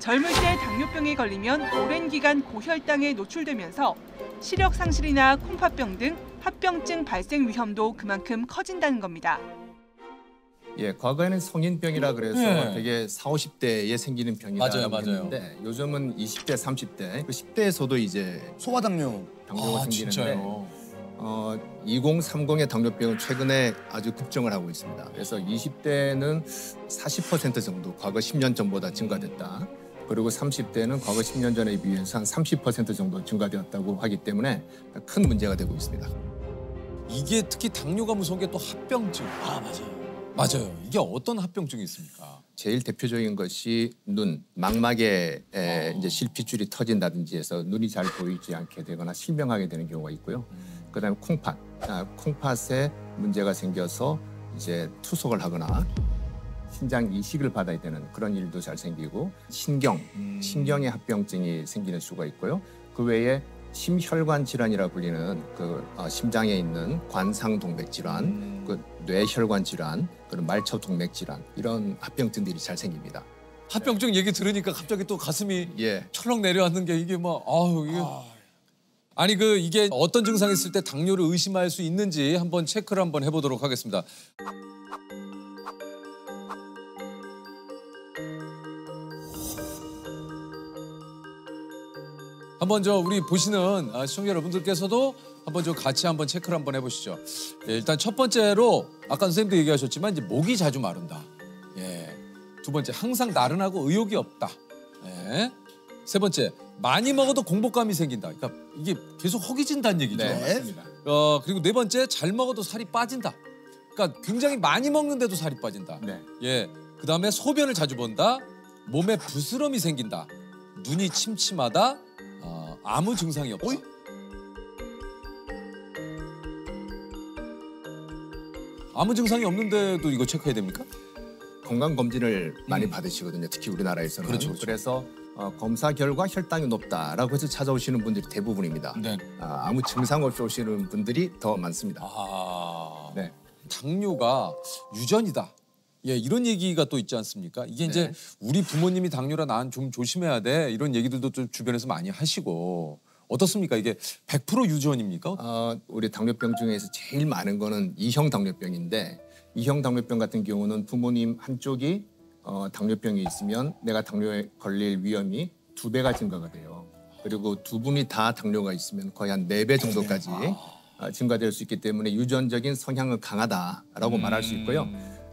젊을 때 당뇨병에 걸리면 오랜 기간 고혈당에 노출되면서 시력 상실이나 콩팥병 등 합병증 발생 위험도 그만큼 커진다는 겁니다. 예, 과거에는 성인병이라 그래서 되게 40, 50대에 생기는 병이라고 했는데 요즘은 20대, 30대, 10대에서도 이제 당뇨가 생기는데 진짜요? 2030의 당뇨병은 최근에 아주 급증을 하고 있습니다. 그래서 20대는 40% 정도 과거 10년 전보다 증가됐다. 그리고 30대는 과거 10년 전에 비해서 한 30% 정도 증가되었다고 하기 때문에 큰 문제가 되고 있습니다. 이게 특히 당뇨가 무서운 게 또 합병증. 맞아요. 이게 어떤 합병증이 있습니까? 제일 대표적인 것이 눈, 망막에 이제 실핏줄이 터진다든지 해서 눈이 잘 보이지 않게 되거나 실명하게 되는 경우가 있고요. 그다음에 콩팥에 문제가 생겨서 이제 투석을 하거나 신장 이식을 받아야 되는 그런 일도 잘 생기고 신경의 합병증이 생기는 수가 있고요. 그 외에 심혈관 질환이라 불리는 심장에 있는 관상동맥 질환, 뇌혈관 질환, 그리고 말초동맥 질환 이런 합병증들이 잘 생깁니다. 합병증 얘기 들으니까 갑자기 또 가슴이 철렁 내려앉는 게 이게 막 아니 이게 어떤 증상이 있을 때 당뇨를 의심할 수 있는지 한번 체크를 한번 해보도록 하겠습니다. 한번 우리 보시는 시청자 여러분들께서도 한번 같이 한번 체크를 한번 해보시죠. 예, 일단 첫 번째로 아까 선생님도 얘기하셨지만 이제 목이 자주 마른다. 예. 두 번째 항상 나른하고 의욕이 없다. 예. 세 번째 많이 먹어도 공복감이 생긴다. 그러니까 이게 계속 허기진다는 얘기죠. 네, 맞습니다. 그리고 네 번째 잘 먹어도 살이 빠진다. 그러니까 굉장히 많이 먹는데도 살이 빠진다. 네. 예. 그다음에 소변을 자주 본다. 몸에 부스럼이 생긴다. 눈이 침침하다. 아무 증상이 없다. 아무 증상이 없는데도 이거 체크해야 됩니까? 건강검진을 많이 받으시거든요. 특히 우리나라에서는. 그렇죠. 그래서 검사 결과 혈당이 높다라고 해서 찾아오시는 분들이 대부분입니다. 네. 아무 증상 없이 오시는 분들이 더 많습니다. 네. 당뇨가 유전이다. 예, 이런 얘기가 또 있지 않습니까? 이게 이제 우리 부모님이 당뇨라 난 좀 조심해야 돼. 이런 얘기들도 좀 주변에서 많이 하시고. 어떻습니까? 이게 100% 유전입니까? 우리 당뇨병 중에서 제일 많은 거는 2형 당뇨병인데 2형 당뇨병 같은 경우는 부모님 한쪽이 당뇨병이 있으면 내가 당뇨에 걸릴 위험이 2배가 증가가 돼요. 그리고 두 분이 다 당뇨가 있으면 거의 한 4배 정도까지 증가될 수 있기 때문에 유전적인 성향은 강하다라고 말할 수 있고요.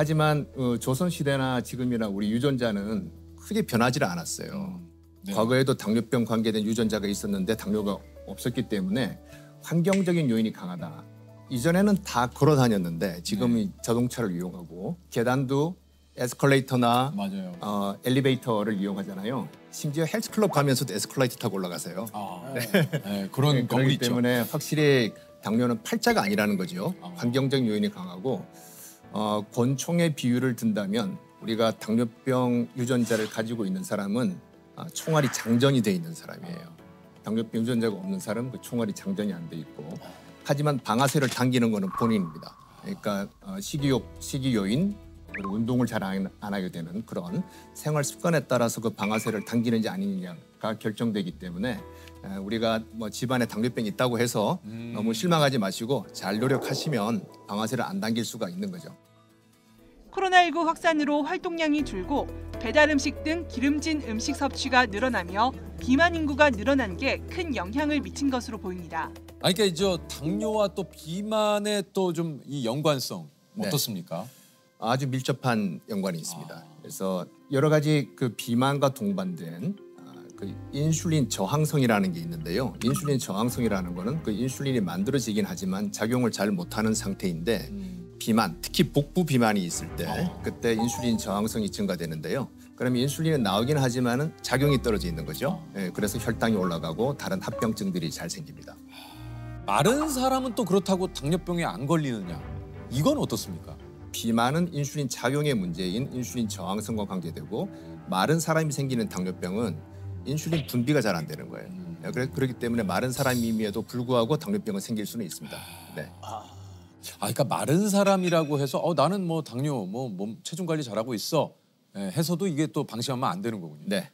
하지만 조선시대나 지금이나 우리 유전자는 크게 변하지 않았어요. 과거에도 당뇨병 관계된 유전자가 있었는데 당뇨가 없었기 때문에 환경적인 요인이 강하다. 이전에는 다 걸어 다녔는데 지금은 자동차를 이용하고 계단도 에스컬레이터나 엘리베이터를 이용하잖아요. 심지어 헬스클럽 가면서도 에스컬레이터 타고 올라가세요. 그런 건물이 그렇기 있죠. 때문에 확실히 당뇨는 팔자가 아니라는 거죠. 환경적 요인이 강하고 권총의 비유를 든다면 우리가 당뇨병 유전자를 가지고 있는 사람은 총알이 장전이 돼 있는 사람이에요. 당뇨병 유전자가 없는 사람은 그 총알이 장전이 안 돼 있고 하지만 방아쇠를 당기는 거는 본인입니다. 그러니까 식이욕, 식이요인, 그리고 운동을 잘 안 하게 되는 그런 생활 습관에 따라서 그 방아쇠를 당기는지 아니느냐가 결정되기 때문에 우리가 뭐 집안에 당뇨병이 있다고 해서 너무 실망하지 마시고 잘 노력하시면 방아쇠를 안 당길 수가 있는 거죠. 코로나19 확산으로 활동량이 줄고 배달 음식 등 기름진 음식 섭취가 늘어나며 비만 인구가 늘어난 게 큰 영향을 미친 것으로 보입니다. 그러니까 이제 당뇨와 또 비만의 또 좀 이 연관성 어떻습니까? 아주 밀접한 연관이 있습니다. 그래서 여러 가지 그 비만과 동반된 그 인슐린 저항성이라는 게 있는데요. 인슐린 저항성이라는 거는 그 인슐린이 만들어지긴 하지만 작용을 잘 못하는 상태인데 비만, 특히 복부 비만이 있을 때 그때 인슐린 저항성이 증가되는데요. 그러면 인슐린은 나오긴 하지만은 작용이 떨어져 있는 거죠. 그래서 혈당이 올라가고 다른 합병증들이 잘 생깁니다. 마른 사람은 또 그렇다고 당뇨병에 안 걸리느냐? 이건 어떻습니까? 비만은 인슐린 작용의 문제인 인슐린 저항성과 관계되고 마른 사람이 생기는 당뇨병은 인슐린 분비가 잘 안 되는 거예요. 그렇기 때문에 마른 사람임에도 불구하고 당뇨병은 생길 수는 있습니다. 네. 그러니까 마른 사람이라고 해서 나는 뭐 당뇨, 뭐 몸 체중 관리 잘하고 있어 해서도 이게 또 방심하면 안 되는 거군요. 네.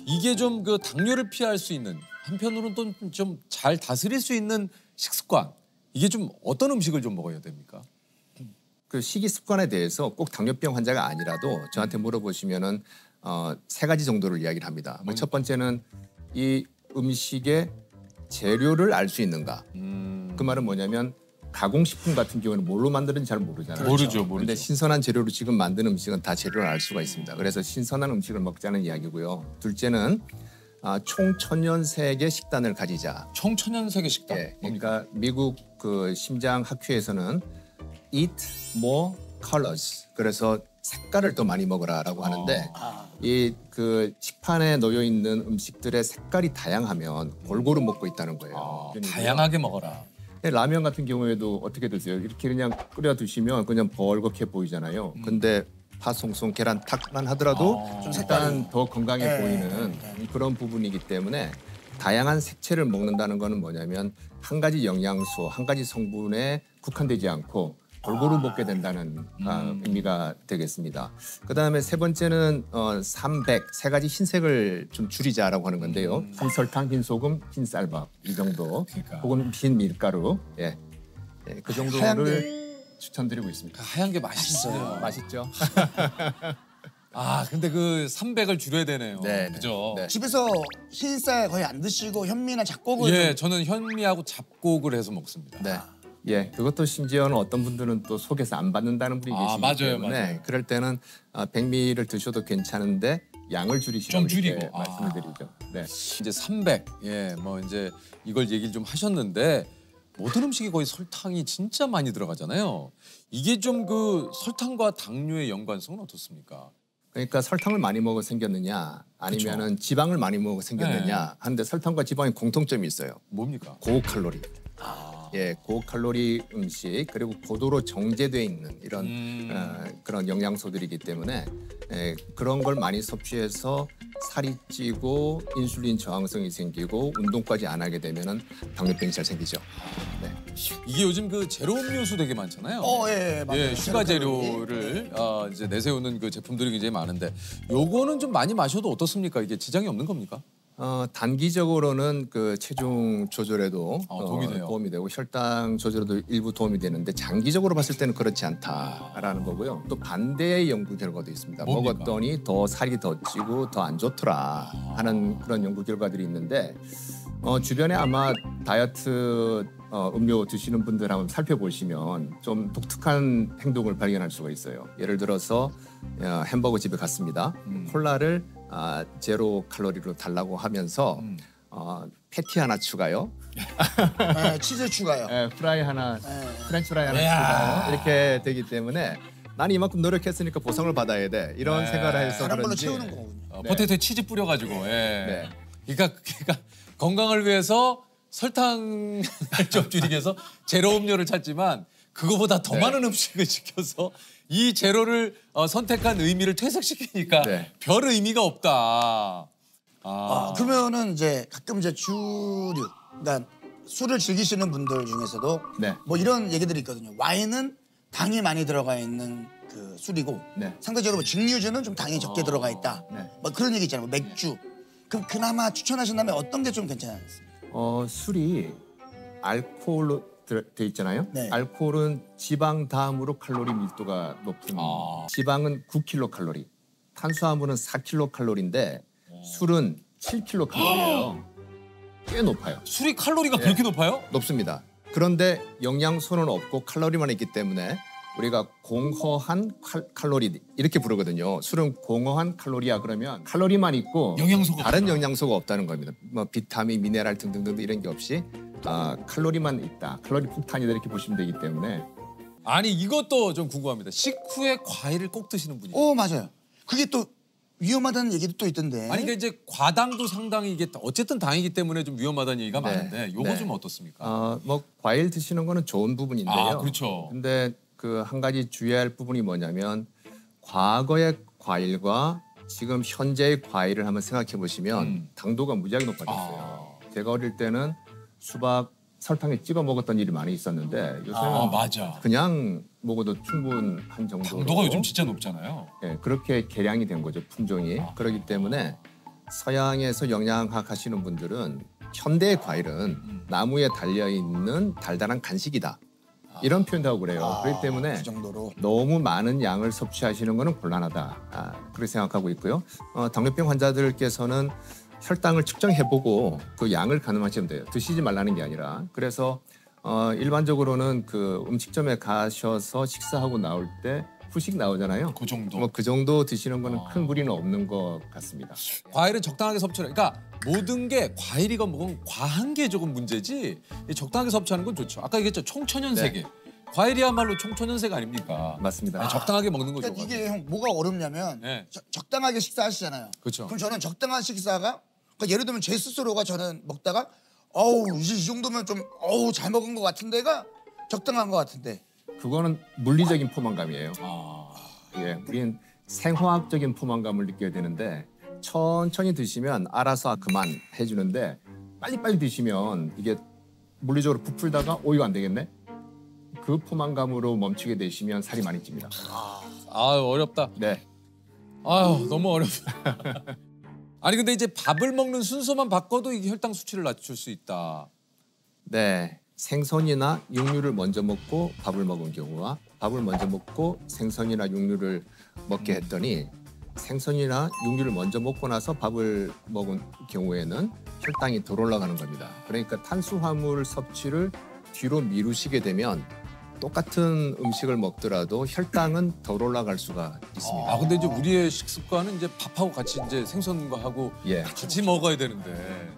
이게 좀 그 당뇨를 피할 수 있는 한편으로는 또 좀 잘 다스릴 수 있는 식습관 이게 좀 어떤 음식을 좀 먹어야 됩니까? 그 식이 습관에 대해서 꼭 당뇨병 환자가 아니라도 저한테 물어보시면은 3가지 정도를 이야기를 합니다. 첫 번째는 이 음식의 재료를 알 수 있는가. 그 말은 뭐냐면 가공식품 같은 경우는 뭘로 만드는지 잘 모르잖아요. 모르죠. 근데 신선한 재료로 지금 만든 음식은 다 재료를 알 수가 있습니다. 그래서 신선한 음식을 먹자는 이야기고요. 둘째는 총천연색의 식단을 가지자. 청천연세계 식단. 예, 그러니까 미국 그 심장 학회에서는 eat more colors. 그래서 색깔을 더 많이 먹으라라고 하는데 이 그 식판에 놓여 있는 음식들의 색깔이 다양하면 골고루 먹고 있다는 거예요. 다양하게 먹어라. 라면 같은 경우에도 어떻게 드세요? 이렇게 그냥 끓여 드시면 그냥 벌겋게 보이잖아요. 근데 파송송 계란 탁만 하더라도 약간 더 건강해 보이는 그런 부분이기 때문에 다양한 색채를 먹는다는 거는 뭐냐면 한 가지 영양소, 한 가지 성분에 국한되지 않고 골고루 먹게 된다는 의미가 되겠습니다. 그다음에 세 번째는 삼백, 3가지 흰색을 좀 줄이자라고 하는 건데요. 흰설탕, 흰소금, 흰쌀밥 이 정도, 그러니까. 혹은 흰 밀가루, 예, 그 정도를 추천드리고 있습니다. 하얀 게 맛있어요. 맛있죠? 아 근데 그 300을 줄여야 되네요. 네, 그죠? 네. 집에서 흰쌀 거의 안 드시고 현미나 잡곡을 예, 저는 현미하고 잡곡을 해서 먹습니다. 네. 예, 그것도 심지어는 어떤 분들은 또 속에서 안 받는다는 분이 계시기 맞아요, 때문에 맞아요. 그럴 때는 백미를 드셔도 괜찮은데 양을 줄이시라고 좀 줄이고. 이렇게 말씀을 드리죠. 네. 이제 300, 예, 뭐 이제 이걸 얘기를 좀 하셨는데 모든 음식에 거의 설탕이 진짜 많이 들어가잖아요. 이게 좀 그 설탕과 당뇨의 연관성은 어떻습니까? 그러니까 설탕을 많이 먹어 생겼느냐 아니면은 지방을 많이 먹어 생겼느냐 하는데 설탕과 지방의 공통점이 있어요. 뭡니까? 고칼로리. 예, 고칼로리 음식 그리고 고도로 정제돼 있는 이런 그런 영양소들이기 때문에 그런 걸 많이 섭취해서 살이 찌고 인슐린 저항성이 생기고 운동까지 안 하게 되면은 당뇨병이 잘 생기죠. 네. 이게 요즘 그 제로 음료수 되게 많잖아요. 예, 맞아요. 예, 슈가 재료를 이제 내세우는 그 제품들이 굉장히 많은데 요거는 좀 많이 마셔도 어떻습니까? 이게 지장이 없는 겁니까? 단기적으로는 그 체중 조절에도 도움이 돼요. 도움이 되고 혈당 조절에도 일부 도움이 되는데 장기적으로 봤을 때는 그렇지 않다라는 거고요. 또 반대의 연구 결과도 있습니다. 뭡니까? 먹었더니 더 살이 더 찌고 더 안 좋더라 하는 그런 연구 결과들이 있는데 주변에 아마 다이어트 음료 드시는 분들 한번 살펴보시면 좀 독특한 행동을 발견할 수가 있어요. 예를 들어서 햄버거 집에 갔습니다. 콜라를 제로 칼로리로 달라고 하면서 패티 하나 추가요. 치즈 추가요. 프라이 하나, 프렌치 프라이 하나 추가요. 이렇게 되기 때문에 나는 이만큼 노력했으니까 보상을 받아야 돼. 이런 생각을 해서 다른 걸로 그런지. 채우는 거군요. 포테이토에 치즈 뿌려가지고. 예. 네. 그러니까 건강을 위해서 설탕을 좀 줄이기 위해서 제로 음료를 찾지만 그거보다 더 많은 음식을 시켜서 이 제로를 선택한 의미를 퇴색시키니까 네. 별 의미가 없다. 그러면은 이제 가끔 이제 주류, 그러니까 술을 즐기시는 분들 중에서도 네. 뭐 이런 얘기들이 있거든요. 와인은 당이 많이 들어가 있는 그 술이고 네. 상대적으로 뭐 증류주는 좀 당이 적게 들어가 있다. 네. 뭐 그런 얘기 있잖아요. 뭐 맥주. 그럼 그나마 추천하신다면 어떤 게 좀 괜찮았어요? 술이 알코올로 돼 있잖아요. 네. 알코올은 지방 다음으로 칼로리 밀도가 높은 지방은 9kcal, 탄수화물은 4kcal인데 술은 7kcal예요. 꽤 높아요. 술이 칼로리가 그렇게 높아요? 높습니다. 그런데 영양소는 없고 칼로리만 있기 때문에 우리가 공허한 칼로리 이렇게 부르거든요. 술은 공허한 칼로리야 그러면 칼로리만 있고 영양소가 다른 영양소가 없다는 겁니다. 뭐 비타민, 미네랄 등등등 이런 게 없이 칼로리만 있다. 칼로리 폭탄이다 이렇게 보시면 되기 때문에 아니 이것도 좀 궁금합니다. 식후에 과일을 꼭 드시는 분이. 맞아요. 그게 또 위험하다는 얘기도 또 있던데. 아니 그러니까 이제 과당도 상당히 이게 어쨌든 당이기 때문에 좀 위험하다는 얘기가 많은데 요거 네. 좀 어떻습니까? 뭐 과일 드시는 거는 좋은 부분인데요. 그렇죠. 근데 그 한 가지 주의할 부분이 뭐냐면 과거의 과일과 지금 현재의 과일을 한번 생각해 보시면 당도가 무지하게 높아졌어요. 제가 어릴 때는 수박 설탕에 찍어 먹었던 일이 많이 있었는데 요새는 맞아. 그냥 먹어도 충분한 정도로 당도가 요즘 진짜 높잖아요. 그렇게 개량이 된 거죠, 품종이. 그렇기 때문에 서양에서 영양학 하시는 분들은 현대의 과일은 나무에 달려 있는 달달한 간식이다. 이런 표현도 하고 그래요. 그렇기 때문에 그 정도로. 너무 많은 양을 섭취하시는 것은 곤란하다. 그렇게 생각하고 있고요. 당뇨병 환자들께서는 혈당을 측정해보고 그 양을 가늠하시면 돼요. 드시지 말라는 게 아니라. 그래서 일반적으로는 그 음식점에 가셔서 식사하고 나올 때 후식 나오잖아요. 그 정도. 뭐 그 정도 드시는 거는 큰 무리는 없는 것 같습니다. 과일은 적당하게 섭취를. 그러니까 모든 게 과일이건 뭐건 과한 게 조금 문제지. 이 적당하게 섭취하는 건 좋죠. 아까 얘기했죠. 총천연세계. 네. 과일이야말로 총천연색 아닙니까? 맞습니다. 아니, 적당하게 먹는 거죠. 그러니까 이게 형 뭐가 어렵냐면 네. 적당하게 식사하시잖아요. 그렇죠. 그럼 저는 적당한 식사가 그러니까 예를 들면 제 스스로가 저는 먹다가 어우 이제 이 정도면 좀 어우 잘 먹은 것 같은데가 적당한 것 같은데. 그거는 물리적인 포만감이에요. 아, 예, 우리는 생화학적인 포만감을 느껴야 되는데 천천히 드시면 알아서 그만 해주는데 빨리빨리 드시면 이게 물리적으로 부풀다가 이거 안 되겠네? 그 포만감으로 멈추게 되시면 살이 많이 찝니다. 어렵다. 네. 아유, 너무 어렵다. 아니 근데 이제 밥을 먹는 순서만 바꿔도 이게 혈당 수치를 낮출 수 있다. 네. 생선이나 육류를 먼저 먹고 밥을 먹은 경우와 밥을 먼저 먹고 생선이나 육류를 먹게 했더니 생선이나 육류를 먼저 먹고 나서 밥을 먹은 경우에는 혈당이 덜 올라가는 겁니다. 그러니까 탄수화물 섭취를 뒤로 미루시게 되면 똑같은 음식을 먹더라도 혈당은 덜 올라갈 수가 있습니다. 아 근데 이제 우리의 식습관은 이제 밥하고 같이 이제 생선과 하고 예. 같이 먹어야 되는데.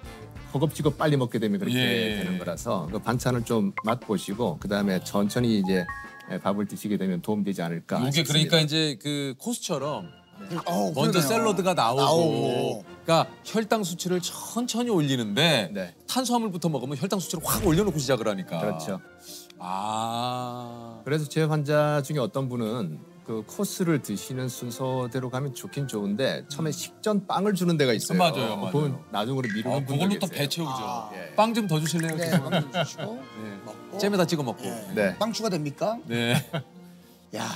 허겁지겁 빨리 먹게 되면 그렇게 예. 되는 거라서 그 반찬을 좀 맛보시고 그다음에 천천히 이제 밥을 드시게 되면 도움되지 않을까 이게 싶습니다. 그러니까 이제 그 코스처럼 그러네요. 먼저 샐러드가 나오고, 나오고. 그러니까 혈당 수치를 천천히 올리는데 네. 탄수화물부터 먹으면 혈당 수치를 확 올려놓고 시작을 하니까. 그렇죠. 아. 그래서 제 환자 중에 어떤 분은 그 코스를 드시는 순서대로 가면 좋긴 좋은데 처음에 식전 빵을 주는 데가 있어요. 맞아요, 맞아요. 그건 나중으로 미루는 분들 그걸로 또 계세요. 배 채우죠. 아. 예. 빵 좀 더 주실래요? 네, 죄송합니다. 빵좀 주시고 네. 먹고. 잼에다 찍어 먹고. 네. 네. 빵 추가됩니까? 네. 야,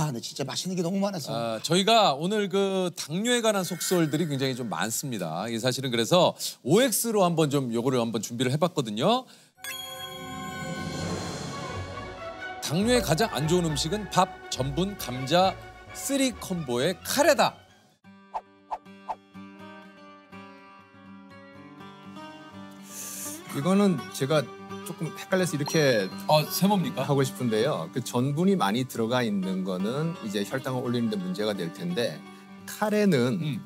근데 진짜 맛있는 게 너무 많았어. 아, 저희가 오늘 그 당뇨에 관한 속설들이 굉장히 좀 많습니다. 이게 사실은 그래서 OX로 한번 좀 요거를 한번 준비를 해봤거든요. 당뇨에 가장 안 좋은 음식은 밥, 전분, 감자, 쓰리 콤보의 카레다. 이거는 제가 조금 헷갈려서 이렇게 세모입니까? 하고 싶은데요. 그 전분이 많이 들어가 있는 거는 이제 혈당을 올리는 데 문제가 될 텐데 카레는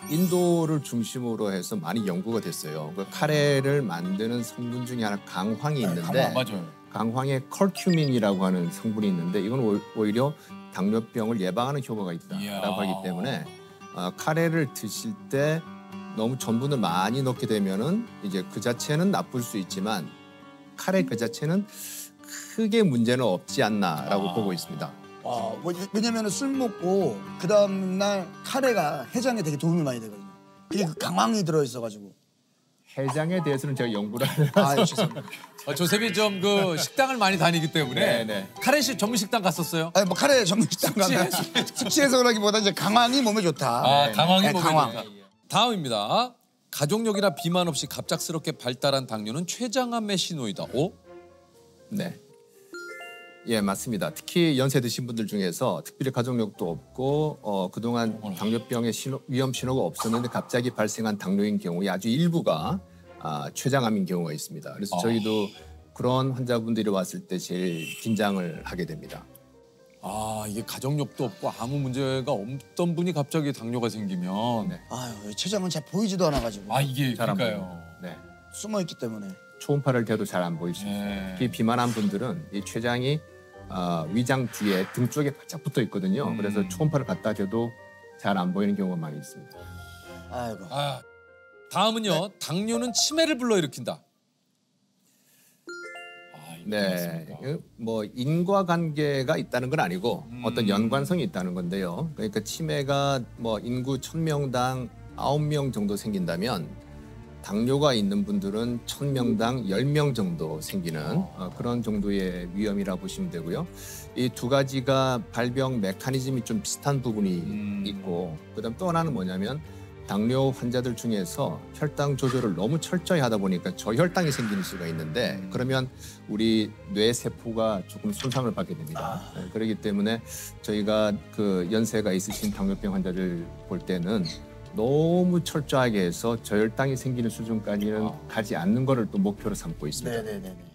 인도를 중심으로 해서 많이 연구가 됐어요. 그 카레를 만드는 성분 중에 하나 강황이 있는데 맞아요. 강황에 컬큐민이라고 하는 성분이 있는데 이건 오히려 당뇨병을 예방하는 효과가 있다라고 이야. 하기 때문에 카레를 드실 때 너무 전분을 많이 넣게 되면은 이제 그 자체는 나쁠 수 있지만 카레 그 자체는 크게 문제는 없지 않나라고 보고 있습니다. 왜냐면 술 먹고 그 다음 날 카레가 해장에 되게 도움이 많이 되거든요. 이게 그 강황이 들어있어가지고. 해장에 대해서는 제가 연구를 아, 죄송합니다. 조셉이 좀 그 식당을 많이 다니기 때문에 네. 카레식 전문 식당 갔었어요? 아니 뭐 카레 전문 식당 가면 숙취해서 그러기보다 이제 강황이 몸에 좋다. 강황이 네, 몸에 강황. 좋다. 다음입니다. 가족력이나 비만 없이 갑작스럽게 발달한 당뇨는 췌장암의 신호이다. 오? 네. 예, 맞습니다. 특히 연세 드신 분들 중에서 특별히 가족력도 없고 그동안 당뇨병의 위험 신호가 없었는데 갑자기 발생한 당뇨인 경우에 아주 일부가 췌장암인 경우가 있습니다. 그래서 저희도 그런 환자분들이 왔을 때 제일 긴장을 하게 됩니다. 이게 가족력도 없고 아무 문제가 없던 분이 갑자기 당뇨가 생기면 네. 아유, 췌장은 잘 보이지도 않아가지고 이게 잘 안 그러니까요. 보여요. 네. 숨어있기 때문에. 초음파를 대도 잘 안 보이시죠. 네. 특히 비만한 분들은 이 췌장이 위장 뒤에 등 쪽에 바짝 붙어 있거든요. 그래서 초음파를 갖다 대도 잘 안 보이는 경우가 많이 있습니다. 아이고. 다음은요. 당뇨는 치매를 불러일으킨다. 네, 뭐 인과관계가 있다는 건 아니고 어떤 연관성이 있다는 건데요. 그러니까 치매가 뭐 인구 1000명당 9명 정도 생긴다면 당뇨가 있는 분들은 1000명당 10명 정도 생기는 그런 정도의 위험이라고 보시면 되고요. 이 두 가지가 발병 메커니즘이 좀 비슷한 부분이 있고 그다음 또 하나는 뭐냐면 당뇨 환자들 중에서 혈당 조절을 너무 철저히 하다 보니까 저혈당이 생기는 수가 있는데 그러면 우리 뇌 세포가 조금 손상을 받게 됩니다. 그렇기 때문에 저희가 그 연세가 있으신 당뇨병 환자를 볼 때는 너무 철저하게 해서 저혈당이 생기는 수준까지는 가지 않는 거를 또 목표로 삼고 있습니다. 네네네.